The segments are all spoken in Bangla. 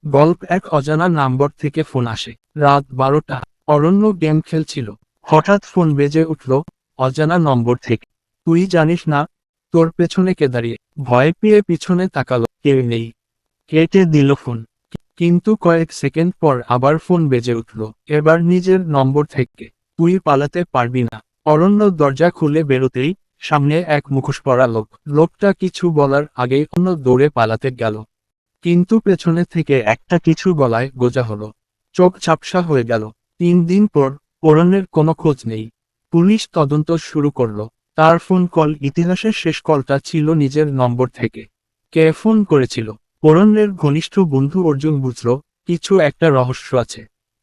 গল্প এক অজানা নাম্বার থেকে ফোন আসে। রাত 12টা। অরণ্য গেম খেলছিল। হঠাৎ ফোন বেজে উঠল অজানা নম্বর থেকে। তুই জানিস না তোর পেছনে কে দাঁড়িয়ে? ভয় পেয়ে পিছনে তাকালো, কেউ নেই। কেটে দিল ফোন। কিন্তু কয়েক সেকেন্ড পর আবার ফোন বেজে উঠল, এবার নিজের নম্বর থেকে। তুই পালাতে পারবি না। অরণ্য দরজা খুলে বেরোতেই সামনে এক মুখোশ পরা লোক। লোকটা কিছু বলার আগেই অন্য দৌড়ে পালাতে গেল। কিন্তু পেছনে থেকে একটা কিছু গলায় গোজা হলো। চোখ ঝাপসা হয়ে গেল। 3 দিন পর অরণ্যের কোনো খোঁজ নেই। পুলিশ তদন্ত শুরু করলো। তার ফোন কল ইতিহাসের শেষ কলটা ছিল নিজের নম্বর থেকে। কে ফোন করেছিল? অরণ্যের ঘনিষ্ঠ বন্ধু অর্জুন বুঝল কিছু একটা রহস্য আছে।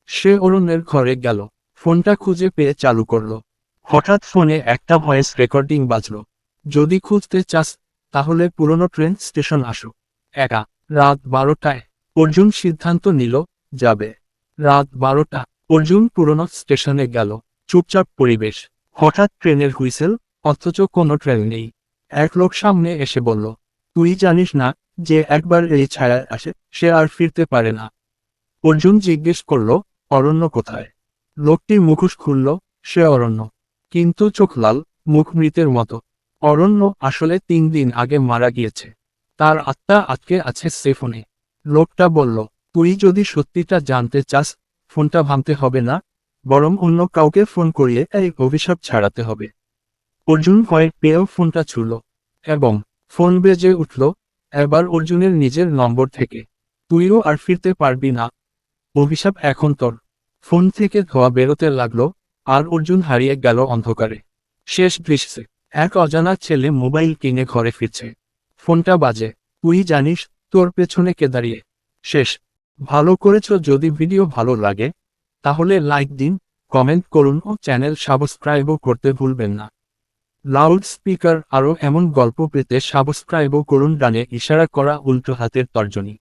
সে অরণ্যের ঘরে গেল, ফোনটা খুঁজে পেয়ে চালু করলো। হঠাৎ ফোনে একটা ভয়েস রেকর্ডিং বাজলো। যদি খুঁজতে চাস তাহলে পুরনো ট্রেন স্টেশন আসো। একা। রাত 12টায় অর্জুন সিদ্ধান্ত নিল যাবে। রাত 12টা। অর্জুন পুরনো স্টেশনে গেল। চুপচাপ পরিবেশ। হঠাৎ ট্রেনের হুইসেল, অথচ কোনো ট্রেন নেই। এক লোক সামনে এসে বলল, তুই জানিস না যে একবার এই ছায়া আসে সে আর ফিরতে পারে না? অর্জুন জিজ্ঞেস করল, অরণ্য কোথায়? লোকটি মুখোশ খুলল, সে অরণ্য। কিন্তু চোখ লাল, মুখ মৃতের মতো। অরণ্য আসলে 3 দিন আগে মারা গিয়েছে। তার আত্মা আটকে আছে সে ফোনে। লোকটা বলল, তুই যদি সত্যিটা জানতে চাস ফোনটা ভাঙতে হবে না, বরং অন্য কাউকে ফোন করিয়ে এই অভিশাপ ছাড়াতে হবে। অর্জুন ভয় পেয়েও ফোনটা ছুঁল এবং ফোন বেজে উঠল। এবার অর্জুনের নিজের নম্বর থেকে। তুইও আর ফিরতে পারবি না। অভিশাপ এখন তোর। ফোন থেকে ধোঁয়া বেরোতে লাগলো, আর অর্জুন হারিয়ে গেল অন্ধকারে। শেষ দৃশ্যে এক অজানা ছেলে মোবাইল কিনে ঘরে ফিরছে। ফোনটা বাজে। তুই জানিস তোর পেছনে কে দাঁড়িয়ে? শেষ। ভালো করেছো। যদি ভিডিও ভালো লাগে তাহলে লাইক দিন, কমেন্ট করুন ও চ্যানেল সাবস্ক্রাইবও করতে ভুলবেন না। লাউড স্পিকার আরও এমন গল্প পেতে সাবস্ক্রাইবও করুন। ডানে ইশারা করা উল্টো হাতের তর্জনী।